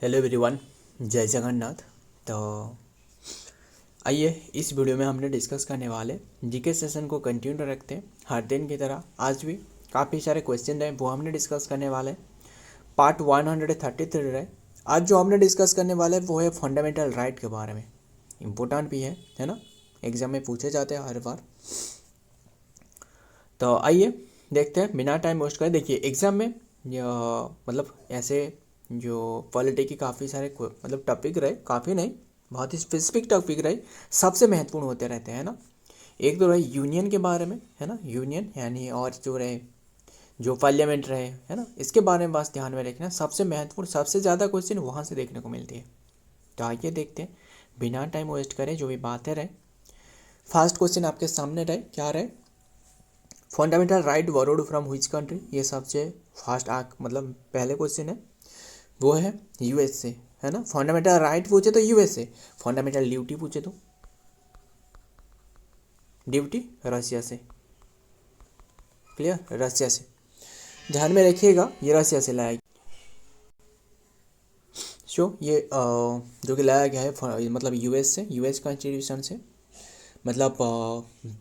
Hello everyone, जय जगन्नाथ। तो आइए इस वीडियो में हमने डिस्कस करने वाले जीके सेशन को कंटिन्यू रखते हैं हर दिन की तरह। आज भी काफ़ी सारे क्वेश्चन हैं वो हमने डिस्कस करने वाले हैं। पार्ट 133 रहे। आज जो हमने डिस्कस करने वाले हैं वो है फंडामेंटल राइट के बारे में। इम्पोर्टेंट भी है ना, एग्जाम में पूछे जाते हैं हर बार। तो आइए देखते हैं बिना टाइम वेस्ट करें। देखिए एग्ज़ाम में मतलब ऐसे जो पॉलिटी की काफ़ी सारे मतलब टॉपिक रहे, काफ़ी नहीं बहुत ही स्पेसिफिक टॉपिक रहे, सबसे महत्वपूर्ण होते रहते हैं ना। एक तो रहे यूनियन के बारे में, है ना, यूनियन यानी, और जो रहे जो पार्लियामेंट रहे, है ना, इसके बारे में बस ध्यान में रखना। सबसे महत्वपूर्ण, सबसे ज़्यादा क्वेश्चन वहाँ से देखने को मिलती है। तो आइए देखते हैं बिना टाइम वेस्ट करें जो भी बातें रहे। फर्स्ट क्वेश्चन आपके सामने रहे, क्या रहे, fundamental right borrowed from which country. ये सबसे फास्ट मतलब पहले क्वेश्चन है, वो है यूएस से, है ना। फंडामेंटल राइट पूछे तो यूएस से, फंडामेंटल ड्यूटी पूछे तो ड्यूटी रशिया से। क्लियर, रशिया से ध्यान में रखिएगा, ये रशिया से लाया। सो ये जो कि लाया गया है मतलब यूएस से, यूएस कॉन्स्टिट्यूशन से, मतलब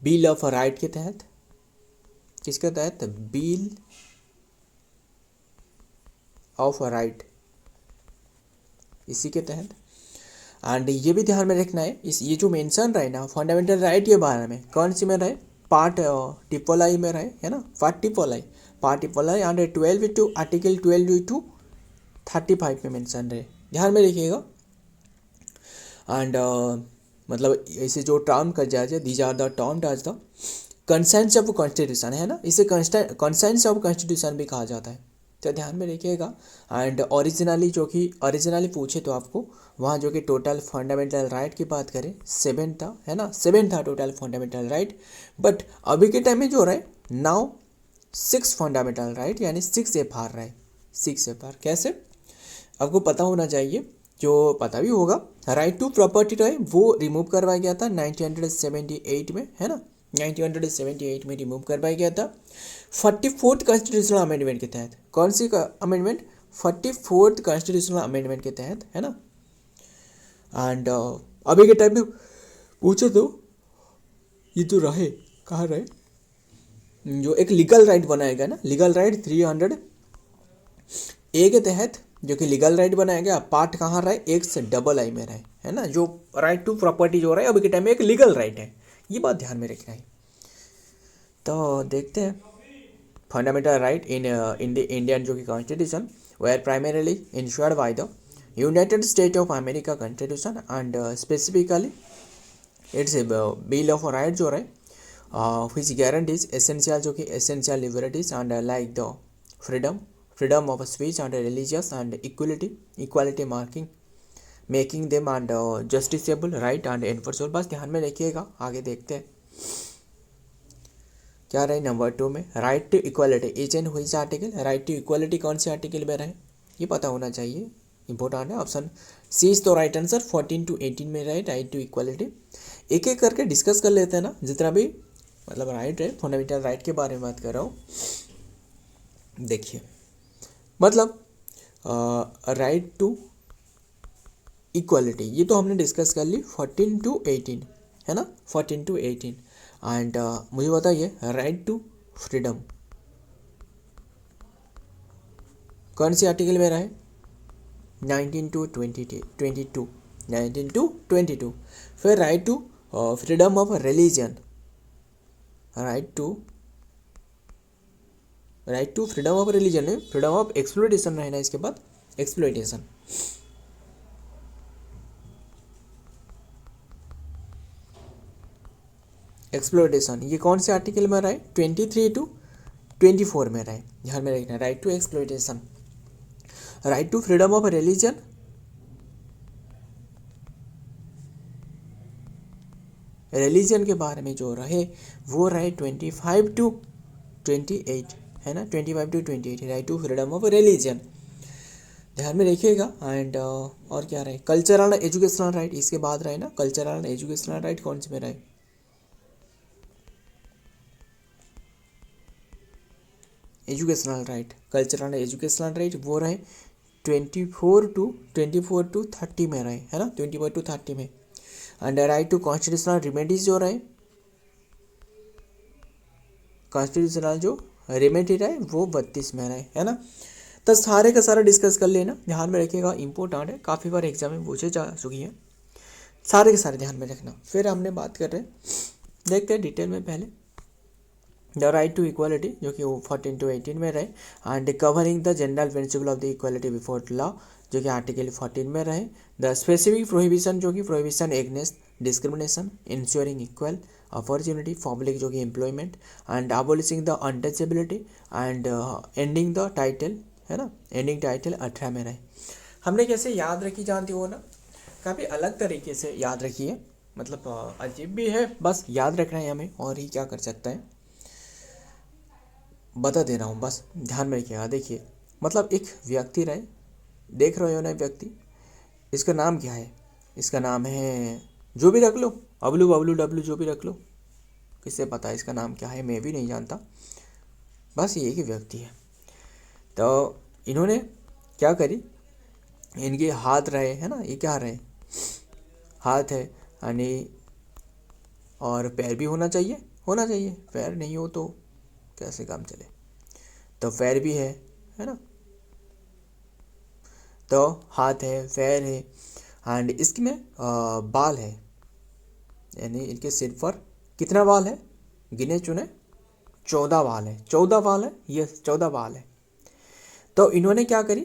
बिल ऑफ राइट के तहत। किसके तहत? बिल ऑफ राइट, इसी के तहत। एंड ये भी ध्यान में रखना है, इस ये जो मेंशन रहे ना फंडामेंटल राइट के बारे में, कौन सी में रहे? पार्ट ट्रिपल आई में रहे, है ना, part triple I and 12 article 12-35 में मेंशन रहे, ध्यान में रखिएगा। एंड मतलब ऐसे जो टर्म कर जाए, these are the term as the conscience of constitution, है ना, इसे कंसेंस ऑफ कॉन्स्टिट्यूशन भी कहा जाता है, तो ध्यान में रखिएगा। एंड ओरिजिनली, जो कि ओरिजिनली पूछे तो आपको वहाँ जो कि टोटल फंडामेंटल राइट की बात करें 7 था, है ना, 7 था टोटल फंडामेंटल राइट। बट अभी के टाइम में जो रहे नाउ 6 फंडामेंटल राइट, यानी 6 FR रहे। 6 FR कैसे आपको पता होना चाहिए, जो पता भी होगा। राइट टू प्रॉपर्टी रहे वो रिमूव करवाया गया था 1978 में, है ना, 1978 में रिमूव करवाया गया था 44th कॉन्स्टिट्यूशनल अमेंडमेंट के तहत। कौन सी अमेंडमेंट? 44th कॉन्स्टिट्यूशनल अमेंडमेंट के तहत, है ना। एंड अभी के टाइम में पूछे तो ये जो रहे, कहाँ रहे, जो एक लीगल राइट बनाया गया ना, लीगल राइट 300A के तहत जो कि लीगल राइट बनाया गया, पार्ट कहाँ रहे? XII में रहे, है ना। जो राइट टू प्रॉपर्टी जो रहा है अभी के टाइम में एक लीगल राइट है, ये बात ध्यान में रखना है। तो देखते हैं fundamental right in the Indian जो कि constitution were primarily insured by the United State of America constitution and specifically its bill of right जो रहे which guarantees essential जो कि essential liberties and like the freedom of speech and religious and equality making them and justiciable right and enforceable। बस ध्यान में रखिएगा, आगे देखते हैं क्या रहे नंबर 2 में। Right to equality each and हुई आर्टिकल, राइट टू इक्वालिटी कौन से आर्टिकल में रहे, ये पता होना चाहिए, इंपॉर्टेंट है। ऑप्शन सी इज तो राइट आंसर, 14-18 में रहे राइट टू इक्वालिटी। एक एक करके डिस्कस कर लेते हैं ना, जितना भी मतलब राइट है, फंडामेंटल राइट के बारे में बात कर रहा हूँ। देखिए मतलब राइट टू इक्वालिटी ये तो हमने डिस्कस कर ली 14-18, है ना, 14-18। एंड मुझे बताइए राइट टू फ्रीडम कौन सी आर्टिकल में रहा है? 19-22, 19-22। फिर right to freedom of religion, right to freedom of religion है, फ्रीडम ऑफ एक्सप्लोइटेशन रहना इसके बाद, एक्सप्लोइटेशन। एक्सप्लोइटेशन ये कौन से आर्टिकल में रहा है? 23-24 में रहा है, ध्यान में रखना। Right to exploitation, right to freedom of religion, religion के बारे में जो रहे वो रहे 25-28, है ना, 25-28 right to freedom of religion, ध्यान में रखिएगा। एंड और क्या रहे? कल्चरल एजुकेशनल राइट, इसके बाद रहे ना कल्चरल एजुकेशनल राइट, कौन से में रहे? Educational right, cultural educational right वो रहे 24 to 30 में रहे, है ना, 24 to 30 में। And right to constitutional remedies जो रहे, कॉन्स्टिट्यूशनल जो रेमेडी रहे वो 32 में रहे, है ना। तो सारे का सारा डिस्कस कर लेना, ध्यान में रखिएगा, इंपॉर्टेंट है, काफ़ी बार एग्जाम में पूछे जा चुकी है, सारे के सारे ध्यान में रखना। फिर हमने बात कर रहे हैं, देखते हैं डिटेल में पहले द राइट टू इक्वालिटी जो कि वो 14 to 18 में रहे, and covering the general principle of the equality before law जो कि आर्टिकल 14 में रहे, द स्पेसिफिक प्रोहिबिशन जो कि prohibition against discrimination, insuring equal opportunity public जो कि employment, and abolishing the untouchability, and ending the title, है ना, एंडिंग टाइटल 18 में रहे। हमने कैसे याद रखी जानती हो ना, काफ़ी अलग तरीके से याद रखी है, मतलब अजीब भी है, बस याद रखना है हमें, और ही क्या कर सकते हैं, बता दे रहा हूँ, बस ध्यान में रखिएगा। देखिए, मतलब एक व्यक्ति रहे, देख रहे हो ना व्यक्ति, इसका नाम क्या है, इसका नाम है, जो भी रख लो, अबलू बबलू डब्लू जो भी रख लो, किससे पता है इसका नाम क्या है, मैं भी नहीं जानता, बस ये एक व्यक्ति है। तो इन्होंने क्या करी, इनके हाथ रहे, है ना, ये क्या रहे, हाथ है, यानी और पैर भी होना चाहिए, पैर नहीं हो तो कैसे काम चले, तो पैर भी है ना, तो हाथ है, पैर है, एंड इसमें बाल है, यानी इनके सिर पर कितना बाल है, गिने चुने 14 बाल है, 14 बाल है, ये 14 बाल है। तो इन्होंने क्या करी,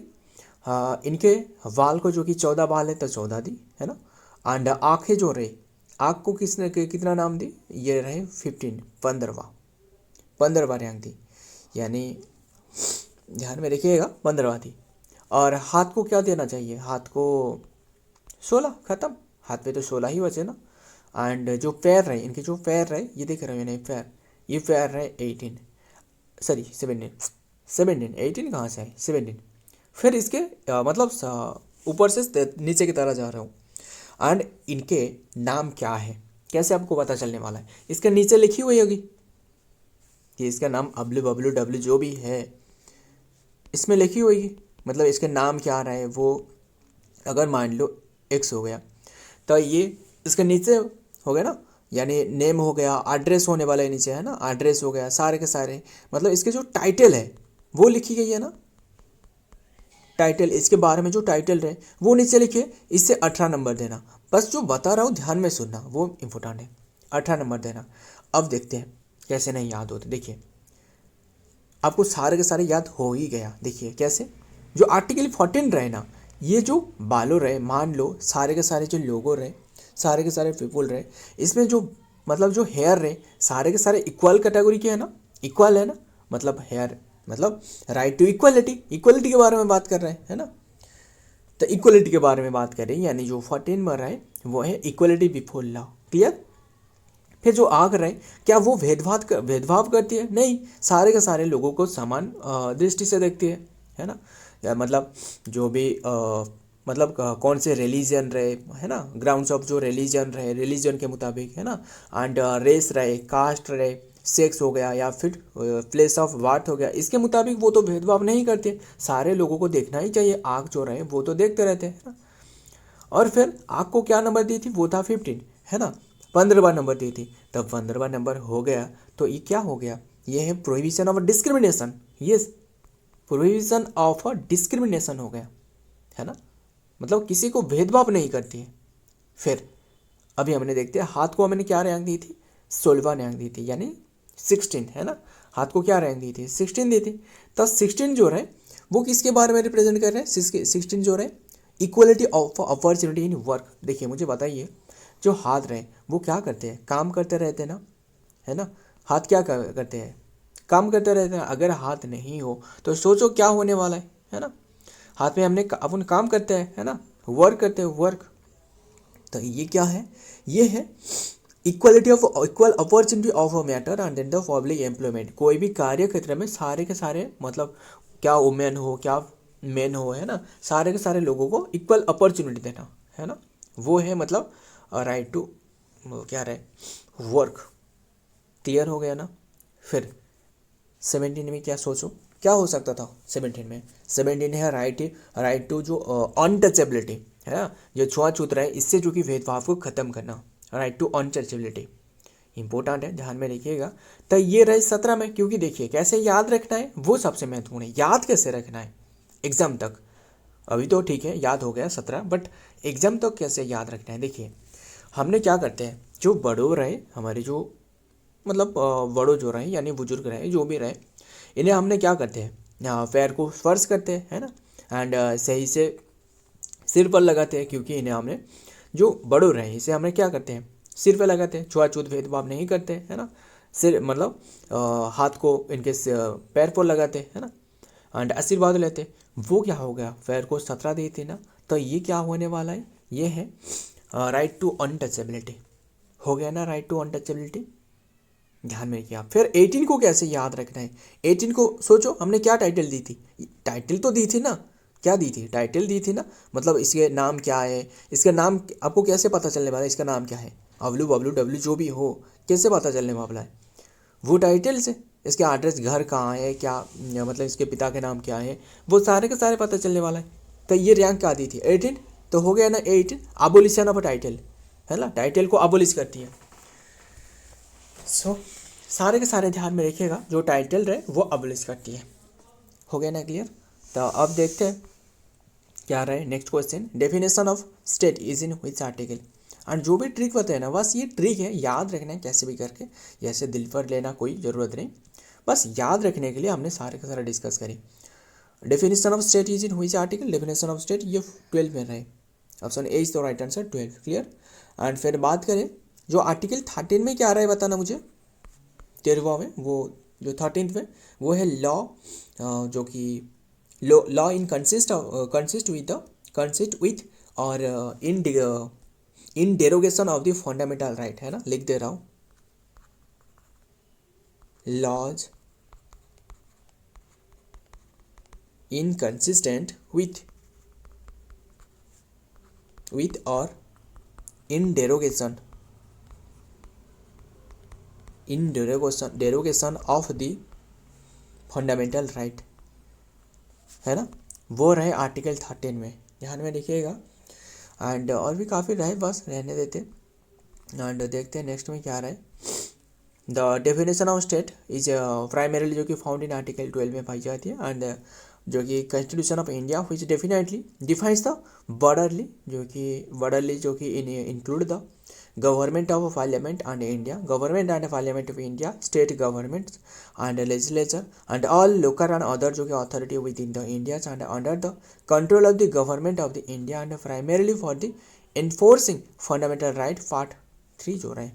इनके बाल को जो कि 14 बाल है तो 14 दी, है ना, एंड आँखें जो रहे, आँख को किसने कितना नाम दी, ये रहे 15 15वां रैंक दी, यानी ध्यान में रखिएगा 15वां थी। और हाथ को क्या देना चाहिए, हाथ को 16, ख़त्म, हाथ पे तो 16 ही बचे ना। एंड जो पैर रहे, इनके जो पैर रहे, ये देख रहे हो नहीं पैर, ये पैर रहे 18, सॉरी 17, 18 कहाँ से है, 17। फिर इसके मतलब ऊपर से नीचे की तरह जा रहा हूँ, एंड इनके नाम क्या है, कैसे आपको पता चलने वाला है, इसके नीचे लिखी हुई होगी कि इसका नाम अबलू बबलू डब्लू जो भी है इसमें लिखी हुई है, मतलब इसके नाम क्या रहा है वो, अगर मान लो एक्स हो गया तो ये इसके नीचे हो गया ना, यानी नेम हो गया, एड्रेस होने वाला है नीचे, है ना, एड्रेस हो गया, सारे के सारे, मतलब इसके जो टाइटल है वो लिखी गई है ना, टाइटल, इसके बारे में जो टाइटल रहे वो नीचे लिखे, इससे 18 नंबर देना, बस जो बता रहा हूँ ध्यान में सुनना, वो इम्पोर्टेंट है, 18 नंबर देना। अब देखते हैं कैसे नहीं याद होते, देखिए आपको सारे के सारे याद हो ही गया, देखिए कैसे, जो आर्टिकल 14 रहे ना, ये जो बालो रहे, मान लो सारे के सारे जो लोगो रहे, सारे के सारे पीपल रहे, इसमें जो मतलब जो हेयर रहे, सारे के सारे इक्वल कैटेगरी के है ना, इक्वल है ना, मतलब हेयर, मतलब राइट टू इक्वलिटी, इक्वलिटी के बारे में बात कर रहे हैं, है ना, तो इक्वलिटी के बारे में बात करें, यानी जो 14 में रहे वो है इक्वलिटी बिफोर लॉ, क्लियर। फिर जो आग रहे, क्या वो भेदभाव करती है, नहीं, सारे के सारे लोगों को समान दृष्टि से देखती है ना, या मतलब जो भी मतलब कौन से रिलीजन रहे, है ना, ग्राउंड्स ऑफ जो रिलीजन रहे, रिलीजन के मुताबिक, है ना, एंड रेस रहे, कास्ट रहे, सेक्स हो गया, या फिर प्लेस ऑफ बर्थ हो गया, इसके मुताबिक वो तो भेदभाव नहीं करते, सारे लोगों को देखना ही चाहिए, आग जो रहे वो तो देखते रहते हैं ना। और फिर आग को क्या नंबर दी थी, वो था 15, है ना, 15वां नंबर दी थी, तब 15वां नंबर हो गया, तो ये क्या हो गया, ये है प्रोहिबिशन ऑफ डिस्क्रिमिनेशन, ये प्रोहिबिशन ऑफ डिस्क्रिमिनेशन हो गया, है ना, मतलब किसी को भेदभाव नहीं करती है। फिर अभी हमने देखते हैं हाथ को हमने क्या रैंक दी थी, 16वां रैंक दी थी, यानी 16, है ना, हाथ को क्या रैंक दी थी, 16 दी थी। तो 16 जो रहे वो किसके बारे में रिप्रेजेंट कर रहे हैं, 16 जो रहे equality of opportunity in work. देखिए मुझे बताइए, जो हाथ रहे वो क्या करते हैं, काम करते रहते हैं ना, है ना, हाथ क्या करते हैं, काम करते रहते हैं। अगर हाथ नहीं हो तो सोचो क्या होने वाला है ना, हाथ में हमने अपन काम करते हैं, है ना, वर्क करते हैं, वर्क। तो ये क्या है, ये है equality of equal opportunity of a matter and in the public employment. कोई भी कार्य क्षेत्र में सारे के सारे, मतलब क्या वुमेन हो क्या मेन हो, है ना, सारे के सारे लोगों को इक्वल अपॉर्चुनिटी देना, है ना, वो है मतलब राइट टू क्या रहे, वर्क। क्लियर हो गया ना। फिर 17 में क्या सोचो, क्या हो सकता था 17 में? 17 है राइट टू जो अनटचेबिलिटी है ना, जो छुआछूत रहे इससे जो कि भेदभाव को खत्म करना, राइट टू अनटचेबिलिटी इंपॉर्टेंट है, ध्यान में रखिएगा। तो ये रहे 17 में, क्योंकि देखिए कैसे याद रखना है वो सबसे महत्वपूर्ण है, याद कैसे रखना है एग्जाम तक। अभी तो ठीक है याद हो गया 17, बट एग्जाम तक कैसे याद रखना है। देखिए हमने क्या करते हैं, जो बड़ों रहे हमारे जो मतलब बड़ों जो रहे यानी बुजुर्ग रहे जो भी रहे, इन्हें हमने क्या करते हैं, पैर को स्पर्श करते हैं है ना, एंड सही से सिर पर लगाते हैं, क्योंकि इन्हें हमने जो बड़ों रहे इसे हमने क्या करते हैं सिर पे लगाते हैं, छुआछूत भेदभाव नहीं करते है ना। सिर मतलब हाथ को इनके पैर पर लगाते है ना, एंड आशीर्वाद लेते। वो क्या हो गया, पैर को 17 दी थी ना, तो ये क्या होने वाला है, ये है राइट टू अनटचेबिलिटी हो गया ना, राइट टू अनटचेबिलिटी, ध्यान में रखिए आप। फिर 18 को कैसे याद रखना है, 18 को सोचो हमने क्या टाइटल दी थी, टाइटल तो दी थी ना, क्या दी थी, टाइटल दी थी ना, मतलब इसके नाम क्या है, इसका नाम आपको कैसे पता चलने वाला है, इसका नाम क्या है, अवलू बबलू डब्लू जो भी हो, कैसे पता चलने वाला है, वो टाइटल से। इसके एड्रेस घर कहाँ है, क्या मतलब इसके पिता के नाम क्या है, वो सारे के सारे पता चलने वाला है। तो ये रैंक क्या दी थी 18, तो हो गया ना 18 अबोलिशन ऑफ टाइटल है ना, टाइटल को अबोलिश करती है। सो सारे के सारे ध्यान में रखिएगा, जो टाइटल रहे वो अबोलिश करती है। हो गया ना क्लियर। तो अब देखते हैं क्या रहे next question, definition of state is in which article. And जो भी ट्रिक बताए ना, बस ये ट्रिक है, याद रखना है कैसे भी करके, ऐसे दिल पर लेना कोई ज़रूरत नहीं, बस याद रखने के लिए हमने सारे का सारा डिस्कस करी। Definition of state is in which article, definition of state ये 12 में रहे, option A is the right answer 12 clear. And फिर बात करें जो आर्टिकल 13 में क्या रहा है बताना मुझे, 13वां में, वो जो 13th में वो है लॉ, जो कि लॉ इन कंसिस्ट विथ और in derogation of the fundamental right है ना, लिख दे रहा हूँ, लॉज इनकंसिस्टेंट विथ और in derogation derogation of the fundamental right है ना, वो रहे आर्टिकल 13 में, ध्यान में रखिएगा। एंड और भी काफ़ी रहे, बस रहने देते एंड देखते हैं नेक्स्ट में क्या रहे। The definition of state is primarily जो कि फाउंड इन आर्टिकल 12 में पाई जाती है, एंड जो कि constitution of India which definitely defines the broadly जो कि include the government of parliament and India, government and parliament of India, state governments and legislature and all local and other जो कि authority within the India and under the control of the government of the India and primarily for the enforcing fundamental right part 3 जो रहे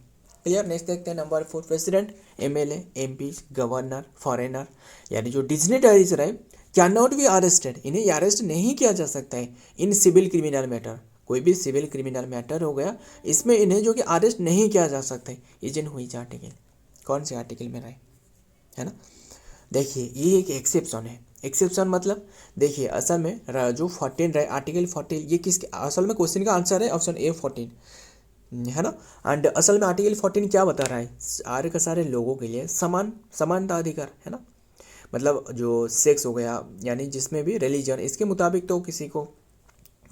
clear. Next देखते हैं number 4, president, MLA, MP, governor, foreigner यानी जो डिजिग्नेटरीज रहे can not be arrested, इन्हें arrest नहीं किया जा सकता है इन सिविल क्रिमिनल मैटर, कोई भी सिविल क्रिमिनल मैटर हो गया इसमें इन्हें जो कि अरेस्ट नहीं किया जा सकता है, इज इन व्हिच आर्टिकल, कौन से आर्टिकल में रहे है ना। देखिए ये एक एक्सेप्शन है, एक्सेप्शन मतलब देखिए असल में जो 14 रहे आर्टिकल 14 ये किसके, असल में क्वेश्चन का आंसर है ऑप्शन ए 14 है ना। एंड असल में आर्टिकल 14 क्या बता रहा है, सारे का सारे लोगों के लिए समानता अधिकार है ना, मतलब जो सेक्स हो गया यानी जिसमें भी रिलीजन, इसके मुताबिक तो किसी को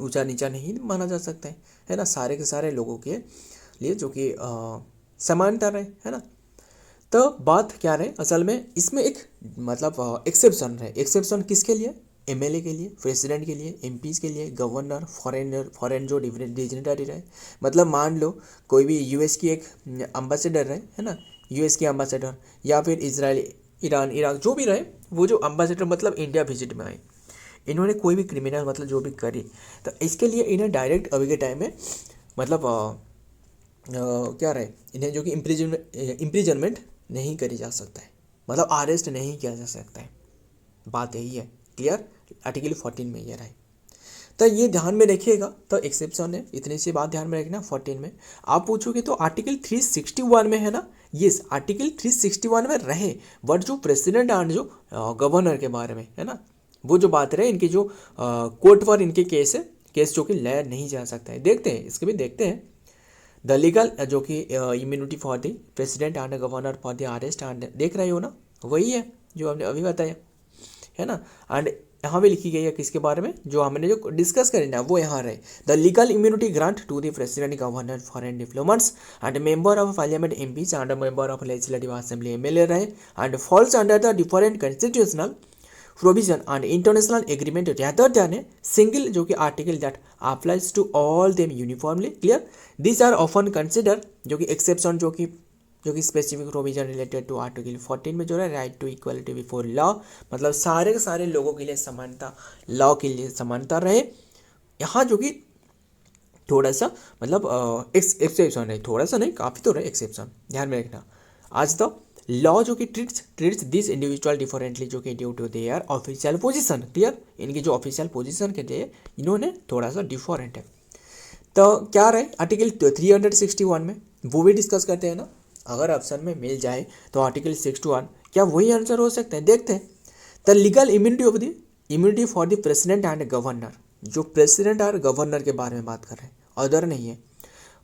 ऊंचा नीचा नहीं माना जा सकता है ना, सारे के सारे लोगों के लिए जो कि समानता रहे है ना। तो बात क्या रहे असल में इसमें एक मतलब एक्सेप्शन रहे, एक्सेप्शन किसके लिए, एमएलए के लिए, प्रेसिडेंट के लिए, एमपीज के लिए, गवर्नर, फॉरेन जो डिजिग्नेटरी रहे, मतलब मान लो कोई भी यूएस की एक एम्बेसडर रहे है ना, यूएस की एम्बेसडर या फिर इजराइल, ईरान, इराक जो भी रहे, वो जो एम्बेसडर मतलब इंडिया विजिट में आए, इन्होंने कोई भी क्रिमिनल मतलब जो भी करी, तो इसके लिए इन्हें डायरेक्ट अभी के टाइम में मतलब क्या रहे, इन्हें जो कि इम्प्रिजनमेंट नहीं करी जा सकता है, मतलब अरेस्ट नहीं किया जा सकता है, बात यही है क्लियर। आर्टिकल 14 में ये रहे, तो ये ध्यान में रखिएगा। तो एक्सेप्शन है, इतनी सी बात ध्यान में रखना। 14 में आप पूछोगे तो आर्टिकल 361 में है ना, यस आर्टिकल 361 में रहे, बट जो प्रेसिडेंट एंड जो गवर्नर के बारे में है ना, वो जो बात रहे इनकी जो कोर्ट पर इनके केस है, केस जो कि लाया नहीं जा सकता है। देखते हैं इसके भी देखते हैं, द लीगल जो कि immunity for the president and governor for the arrest and, देख रहे हो ना, वही है जो हमने अभी बताया, है ना। एंड यहाँ भी लिखी गई है किसके बारे में, जो हमने जो डिस्कस करी ना वो यहाँ रहे, the legal immunity grant to the president, governor, foreign diplomats and member of parliament MPs and member of legislative assembly MLA रहे and falls under the different constitutional provision and international agreement rather than a single जो कि article that applies to all them uniformly. Clear, this are often consider जो कि exception जो कि specific provision related to article 14 में जो है right to equality before law, मतलब सारे के सारे लोगों के लिए समानता, लॉ के लिए समानता रहे। यहाँ जो कि थोड़ा सा मतलब एक्सेप्शन है, थोड़ा सा नहीं काफ़ी तो रहे एक्सेप्शन, ध्यान में रखना। आज तो लॉ जो कि ट्रीट्स दिस इंडिविजुअल डिफरेंटली जो कि due to their official position. Clear, इनकी जो ऑफिशियल पोजीशन के लिए इन्होंने थोड़ा सा डिफरेंट है। तो क्या रहे आर्टिकल 361 में, वो भी डिस्कस करते हैं ना। अगर ऑप्शन में मिल जाए तो आर्टिकल 61 क्या वही आंसर हो सकता है, देखते हैं। The legal immunity for the president and governor, जो प्रेसिडेंट और गवर्नर के बारे में बात कर रहे हैं, अदर नहीं है।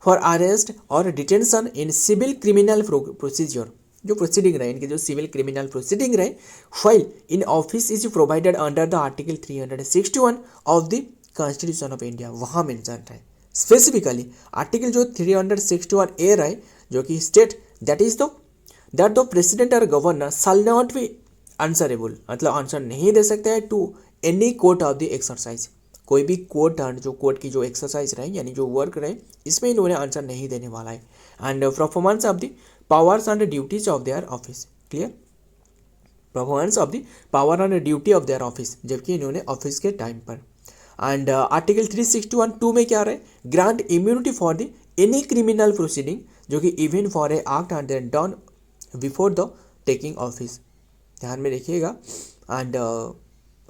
फॉर अरेस्ट और detention in civil criminal procedure, जो प्रोसीडिंग रहे, इनके जो सिविल क्रिमिनल प्रोसीडिंग रहे file in office is provided under the article 361 of the constitution of India, वहाँ मेंशन रहे स्पेसिफिकली। आर्टिकल जो 361 ए रहे जो कि स्टेट दैट द प्रेसिडेंट और governor shall not be answerable, मतलब आंसर नहीं दे सकते हैं to any court of the exercise, कोई भी कोर्ट जो कोर्ट की जो एक्सरसाइज रहे यानी जो वर्क रहे इसमें इन्होंने आंसर नहीं देने वाला है। And performance of the powers and duties of their office. Clear, performance of the power and duty of their office, जबकि इन्होंने ऑफिस के टाइम पर। एंड आर्टिकल 361(2) में क्या रहे, grant immunity for the any criminal proceeding जो कि even for a act and then done before the taking office, ध्यान में रखिएगा। एंड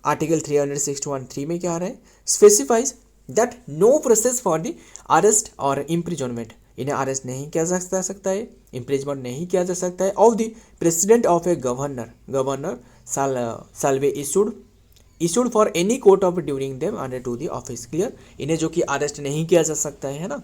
आर्टिकल 361(3) में क्या रहे, specifies that no process for the arrest और इम्प्रिजनमेंट, इन्हें अरेस्ट नहीं किया जा सकता है, इम्प्रिजमेंट नहीं किया जा सकता है of the president of a governor shall be issued for any court of during them under to the office. Clear, इन्हें जो कि अरेस्ट नहीं किया जा सकता है ना।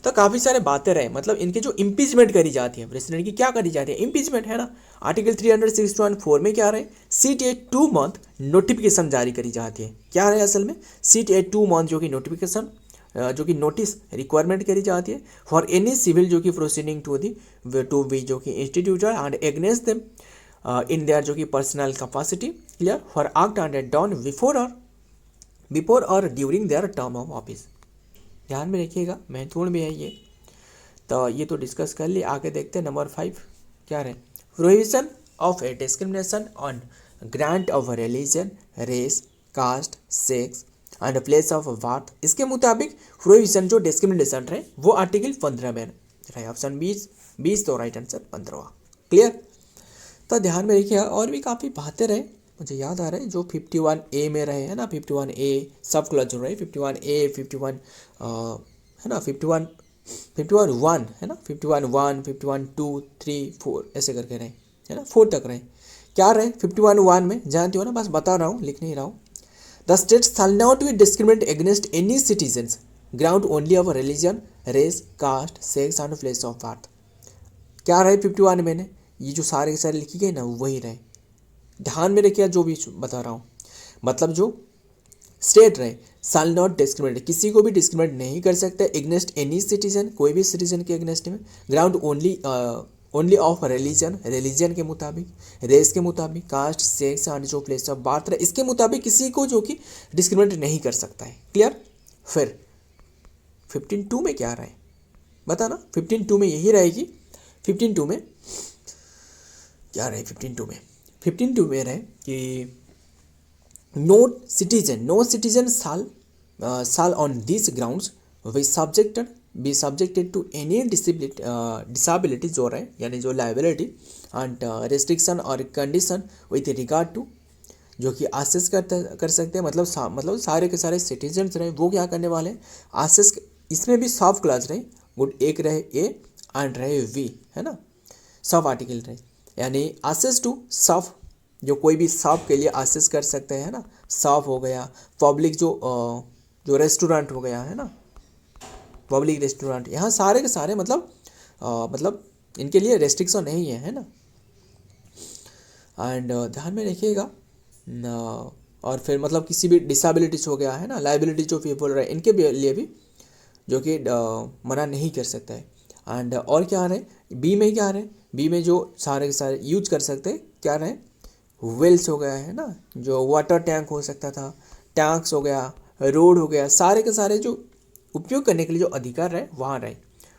तो काफ़ी सारे बातें रहे, मतलब इनके जो इम्पीचमेंट करी जाती है प्रेसिडेंट की, क्या करी जाती है, इम्पीचमेंट है ना। आर्टिकल 361(4) में क्या रहे, CTA 2 मंथ नोटिफिकेशन जारी करी जाती है। क्या रहे असल में, CTA 2 मंथ जो कि नोटिफिकेशन जो कि नोटिस रिक्वायरमेंट करी जाती है फॉर एनी सिविल जो कि प्रोसीडिंग टू बी जो कि instituted and against them in their जो कि personal capacity. Clear, for act and done before और during their term of office, ध्यान में रखिएगा, महत्वपूर्ण भी है ये। तो ये तो डिस्कस कर लिए, आगे देखते हैं नंबर 5 क्या रहे, prohibition of a discrimination on grant of religion, race, caste, sex and place of birth. इसके मुताबिक प्रोहिबिशन जो डिस्क्रिमिनेशन रहे वो आर्टिकल 15 में रहे, ऑप्शन 20 तो राइट आंसर 15। क्लियर, तो ध्यान में रखिए। और भी काफ़ी बातें रहे, मुझे याद आ रहा है जो 51A में रहे है ना, 51A सब क्लॉज रहे, 51A 51 है ना, 51(1) है ना, 51(1), 51(2), 3, 4 ऐसे करके रहे है ना, 4 तक रहे। क्या रहे 51(1) में, जानते हो ना, बस बता रहा हूँ, लिख नहीं रहा हूँ। The state shall not be discriminate against any citizens ground only of religion, race, caste, sex and place of birth. क्या रहे 51 में ने, ये जो सारे के सारे लिखी गई ना वही रहे, ध्यान में रखिए जो भी बता रहा हूँ। मतलब जो स्टेट रहे शैल नॉट डिस्क्रिमिनेट, किसी को भी डिस्क्रिमिनेट नहीं कर सकते एग्नेस्ट एनी सिटीजन, कोई भी सिटीजन के एग्नेस्ट में, ग्राउंड ओनली ऑफ रिलीजन के मुताबिक, रेस के मुताबिक, कास्ट, सेक्स एंड जो प्लेस ऑफ बर्थ रहे इसके मुताबिक किसी को जो कि डिस्क्रिमिनेट नहीं कर सकता है। क्लियर, फिर 15(2) में क्या रहे बताना, 15(2) में यही रहेगी। 15(2) में क्या रहे, 15(2) में रहे कि no citizen shall on this grounds be subjected to any disability जो रहे यानी जो लाइबिलिटी एंड रेस्ट्रिक्शन और कंडीशन विथ रिगार्ड टू जो कि आसेस कर सकते हैं। मतलब सारे के सारे सिटीजन्स रहे वो क्या करने वाले हैं, आसेस, इसमें भी सब क्लास रहे, गुड, एक रहे ए एंड रहे वी है ना, सब आर्टिकल रहे, यानी आसेस टू सब, जो कोई भी सब के लिए आसेस कर सकते हैं ना, सब हो गया, पब्लिक जो रेस्टोरेंट हो गया है ना, पब्लिक रेस्टोरेंट, यहाँ सारे के सारे मतलब इनके लिए रेस्ट्रिक्शन नहीं है ना। एंड ध्यान में रखिएगा और फिर मतलब किसी भी डिसेबिलिटीज हो गया है ना, लाइबिलिटी जो पीपल रहे इनके लिए भी जो कि मना नहीं कर सकता है। एंड और क्या आ रहा है बी में, क्या आ रहा है बी में जो सारे के सारे यूज कर सकते हैं, क्या रहे वेल्स हो गया है ना, जो वाटर टैंक हो सकता था, टैंक्स हो गया, रोड हो गया, सारे के सारे जो उपयोग करने के लिए जो अधिकार रहे वहाँ रहे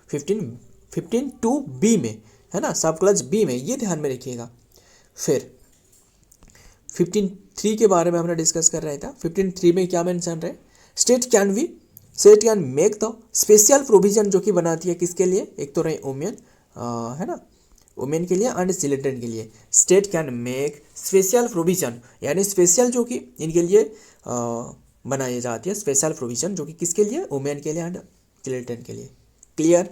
15 टू बी में, है ना, सब क्लच बी में, ये ध्यान में रखिएगा। फिर 15(3) के बारे में हमने डिस्कस कर रहा था। 15(3) में क्या मेंशन रहे, state can make the special provision, जो कि बनाती है किसके लिए, एक तो रहे वुमेन, है ना, वुमेन के लिए एंड चिल्ड्रन के लिए। State can make special provision, यानी स्पेशल जो कि इनके लिए बनाई जाती है, स्पेशल प्रोविजन जो कि किसके लिए, वुमेन के लिए एंड चिल्ड्रन के लिए। क्लियर।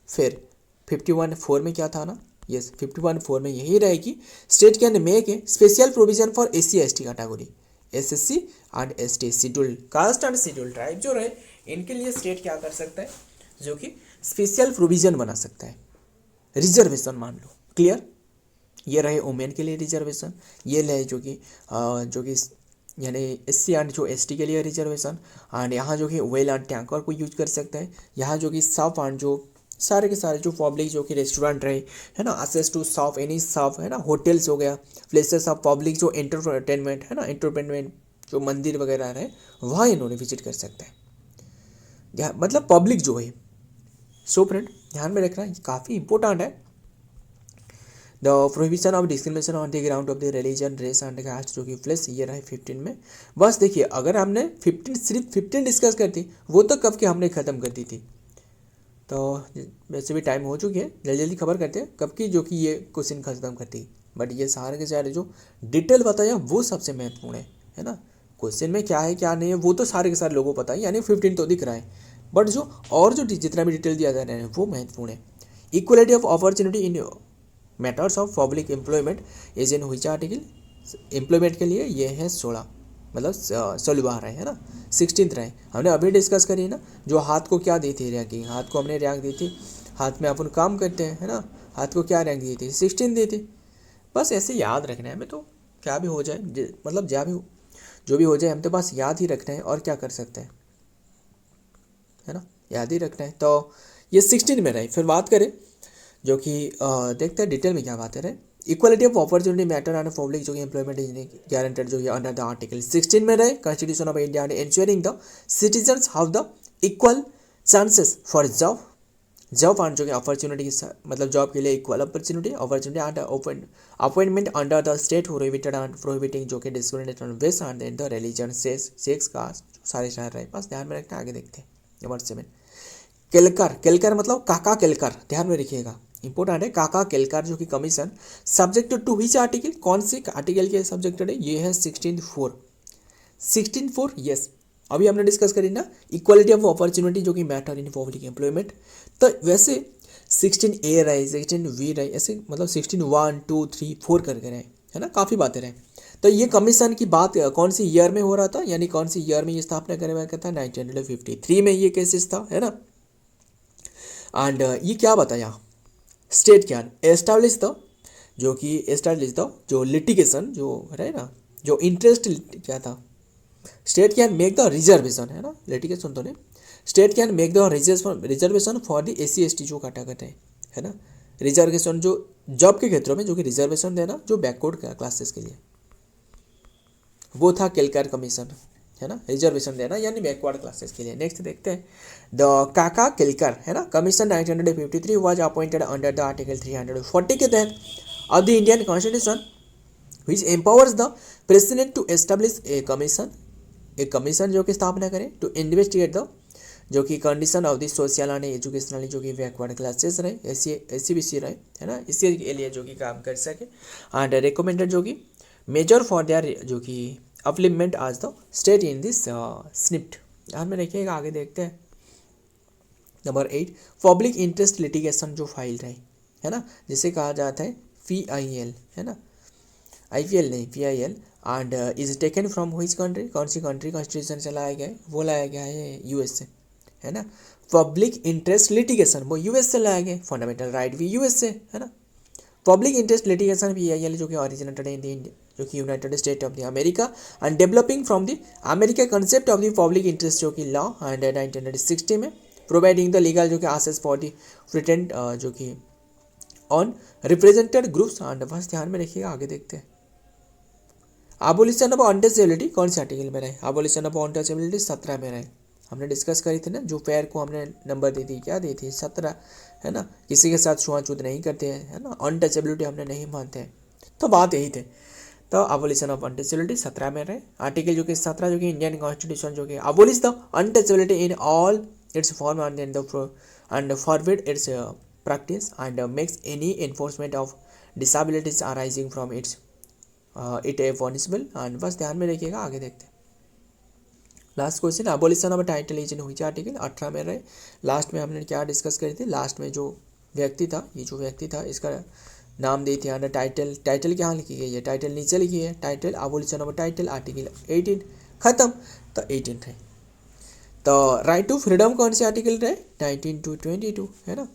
फिर 51(4) में क्या था ना, यस 51(4) में यही रहेगी, state can make a special provision for SC/ST category, SSC and ST, scheduled caste and scheduled tribe जो रहे इनके लिए स्टेट क्या कर सकता है, जो कि स्पेशल प्रोविजन बना सकता है, रिजर्वेशन मान लो। क्लियर। ये रहे वुमेन के लिए रिजर्वेशन, ये रहे जो कि यानी SC एंड जो ST के लिए रिजर्वेशन, एंड यहाँ जो कि वेल एंड टैंकर को यूज कर सकते हैं, यहाँ जो कि शॉप एंड जो सारे के सारे जो पब्लिक जो कि रेस्टोरेंट रहे, है ना, access to shop, any shop, है ना, होटल्स हो गया, प्लेसेस ऑफ पब्लिक जो एंटरटेनमेंट, है ना, एंटरटेनमेंट जो मंदिर वगैरह रहे वहाँ इन्होंने विजिट कर सकते हैं, मतलब पब्लिक जो है। सो फ्रेंड ध्यान में रखना, काफ़ी इंपॉर्टेंट है। The prohibition of discrimination on the ground of the religion, race and caste, जो कि प्लस ये रहा है 15 में। बस देखिए, अगर हमने 15 सिर्फ 15 डिस्कस करती, वो तो कब के हमने ख़त्म कर दी थी, तो वैसे भी टाइम हो चुकी है, जल्दी जल्दी खबर करते हैं कब की, जो कि ये क्वेश्चन खत्म करती। बट ये सारे के सारे जो डिटेल बताया वो सबसे महत्वपूर्ण है ना, क्वेश्चन में क्या है क्या नहीं है वो तो सारे के सारे लोगों को पता है, यानी 15 तो दिख रहा है, बट जो और जो जितना भी डिटेल दिया जा रहा है वो महत्वपूर्ण है। Equality of opportunity in matters of public employment is in which article, employment के लिए ये है 16, मतलब 16 रहे, है ना, 16 रहे। हमने अभी डिस्कस करी ना, जो हाथ को क्या दी थी रैंकिंग, हाथ को हमने रैंक दी थी, हाथ में अपन काम करते हैं, है ना, हाथ को क्या रैंक दी थी, 16 दी थी। बस ऐसे याद रखना है हमें, तो क्या भी हो जाए, मतलब जो भी हो जाए हम तो बस याद ही रखना है, और क्या कर सकते हैं, है ना, याद ही रखना है। तो ये 16 में रहे। फिर बात करें जो कि देखते हैं डिटेल में क्या बात है। Equality of opportunity matter and public जो कि एम्प्लॉयमेंट इज गारंटेड, जो कि अंडर द आर्टिकल 16 में रहे constitution of India and ensuring the citizens have the equal chances for job and जो कि अपॉर्चुनिटी, मतलब जॉब के लिए equal opportunity and appointment under the state prohibited and prohibiting, जो कि discrimination based and the religion, sex caste, सारे शहर रहे। बस ध्यान में रखना, आगे देखते हैं। नंबर 7 केलकर मतलब काका केलकर, ध्यान में रखिएगा, इंपॉर्टेंट है। काका केलकर जो कि commission subject to which article, कौन से आर्टिकल के सब्जेक्टेड है, ये है 16(4) यस, अभी हमने डिस्कस करी ना, इक्वालिटी ऑफ अपॉर्चुनिटी जो कि मैटर इन पब्लिक एम्प्लॉयमेंट। तो वैसे 16A रहे, 16B रहे, ऐसे मतलब 16(1), 2, 3, 4 करके रहे, है ना, काफ़ी बातें रहे। तो ये कमीशन की बात कौन सी ईयर में हो रहा था, यानी कौन सी ईयर में ये स्थापना करे हुआ था, 1953 में ये केसेस था, है ना। एंड ये क्या बताया, स्टेट कैन एस्टैब्लिश द, जो लिटिगेशन जो रहे ना, जो इंटरेस्ट क्या था, state can make the reservation, है ना, लिटिगेशन तो नहीं, state can make the reservation for the SC/ST जो कैटेगरी है ना, रिजर्वेशन जो जॉब के क्षेत्रों में जो कि रिजर्वेशन देना जो बैकवर्ड क्लासेस के लिए, वो था केलकर कमीशन, है ना, रिजर्वेशन देना यानी बैकवर्ड क्लासेस के लिए। नेक्स्ट देखते हैं द काका केलकर, है ना, commission 1953 was appointed under the article 340 के तहत of the Indian constitution which empowers the president to establish a commission जो कि स्थापना करें टू इन्वेस्टिगेट द, जो कि condition of the social and educationally जो कि बैकवर्ड क्लासेस रहे, SC/BC रहे, है ना, इसके लिए जो कि काम कर सके, एंड रिकमेंडेड जो कि मेजर फॉर देयर जो कि अपलिमेंट आज the state in this snippet. ध्यान में रखिएगा, आगे देखते हैं। नंबर 8 पब्लिक इंटरेस्ट लिटिगेशन जो फाइल रहे, है ना, जिसे कहा जाता है PIL, है ना, IPL नहीं PIL, and is taken from which country, कौन सी कंट्री कॉन्स्टिट्यूशन से लाया गया है, वो लाया गया है US से, है ना। पब्लिक इंटरेस्ट लिटिगेशन वो US से लाया गया, फंडामेंटल राइट भी US से, है ना। पब्लिक इंटरेस्ट लिटिगेशन PIL जो कि ओरिजिनेटेड इन द जो कि United State of the America and developing from the America concept of the public interest जो कि लॉ एंड 1960 में प्रोवाइडिंग द लीगल जो कि आसेस फॉर द फ्रिटेंट जो कि ऑन रिप्रेजेंटेड ग्रुप्स एंड बस ध्यान में रखिएगा। आगे देखते हैं एबोलिशन ऑफ अनटचेबिलिटी कौन से आर्टिकल में रहे? एबोलिशन ऑफ अनटचेबिलिटी 17 में रहे। हमने डिस्कस करी थी ना, जो पैर को हमने नंबर दी थी, क्या दी थी? 17, है ना। किसी के साथ छुआछूत नहीं करते हैं, है ना, अनटचेबिलिटी हमने नहीं मानते हैं, तो बात यही थे। तो एबोलिशन ऑफ अनटचेबिलिटी 17 में रहे। आर्टिकल जो कि 17 जो कि इंडियन कॉन्स्टिट्यूशन जो कि abolish the untouchability in all its form and forbid its practice and makes any enforcement of disabilities arising from its it a punishable and बस ध्यान में रखिएगा। आगे देखते हैं last question, abolition of title is in which article? 18 में रहे। Last में हमने क्या डिस्कस करी थी? लास्ट में जो व्यक्ति था, ये जो व्यक्ति था इसका नाम दी थी अंडर टाइटल। टाइटल क्या लिखी गई है? टाइटल नीचे लिखी है, title abolition of title article 18 खत्म। तो 18 रहे। तो राइट टू फ्रीडम कौन से आर्टिकल रहे? 19 to 22, है ना।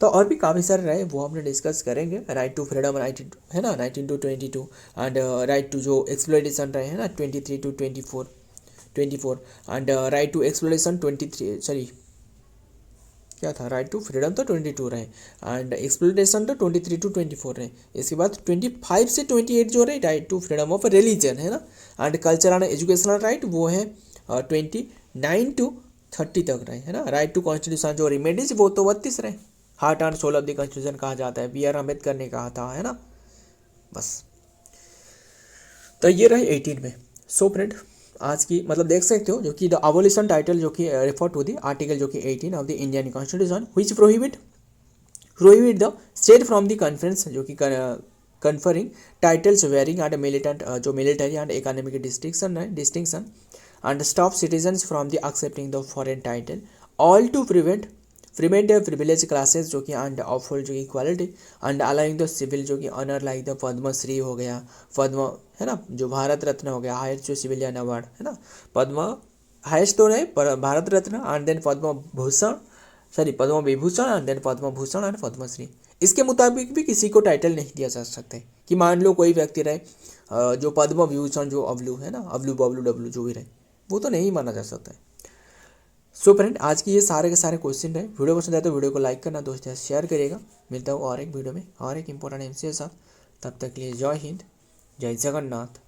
तो और भी काफ़ी सारे रहे, वो हमने डिस्कस करेंगे। राइट टू फ्रीडम है ना 19 to 22 एंड राइट टू जो एक्सप्लोइटेशन रहे हैं ना 23 to 24 and right to exploration 23, sorry क्या था, राइट टू फ्रीडम तो 22 रहे एंड एक्सप्लोरेशन तो 23 to 24 रहे। इसके बाद 25 से 28 जो रहे right to freedom of religion, है ना, and cultural and educational right वो है 29 to 30 तक रहे, है ना। राइट टू कॉन्स्टिट्यूशन जो रिमेडीज वो तो 32 रहे। Heart and soul of the constitution कहा जाता है, BR अम्बेडकर ने कहा था, है ना। बस तो ये रहे 18 में। सो फ्रेंड आज की मतलब देख सकते हो जो कि द एबोलिशन टाइटल जो कि रेफर टू द आर्टिकल जो कि 18 of the Indian constitution which prohibit the state from the conference जो कि conferring titles wearing and militant जो military and economic distinction and stop citizens from the accepting the foreign title all to prevent privilege classes जो कि and offer जो equality and allowing the civil जो कि honour like the Padmashri हो गया, पद्म, है ना, जो भारत रत्न हो गया, हाईएस्ट जो सिविलियन अवार्ड, है ना, पद्म हाईएस्ट तो नहीं पर Bharat Ratna and then Padma Bhushan, sorry Padma Vibhushan and then Padma Bhushan and Padma Shri. इसके मुताबिक भी किसी को टाइटल नहीं दिया जा सकता है कि मान लो कोई व्यक्ति रहे जो पद्म विभूषण जो अवलू, है ना, अवलू बबलू डब्लू जो भी रहे वो तो नहीं माना जा सकता है। सो फ्रेंड आज की ये सारे के सारे क्वेश्चन रहे। वीडियो पसंद आए तो वीडियो को लाइक करना, दोस्तों शेयर करिएगा। मिलता हूँ और एक वीडियो में और एक इंपॉर्टेंट एमसी के साथ। तब तक के लिए जय हिंद, जय जगन्नाथ।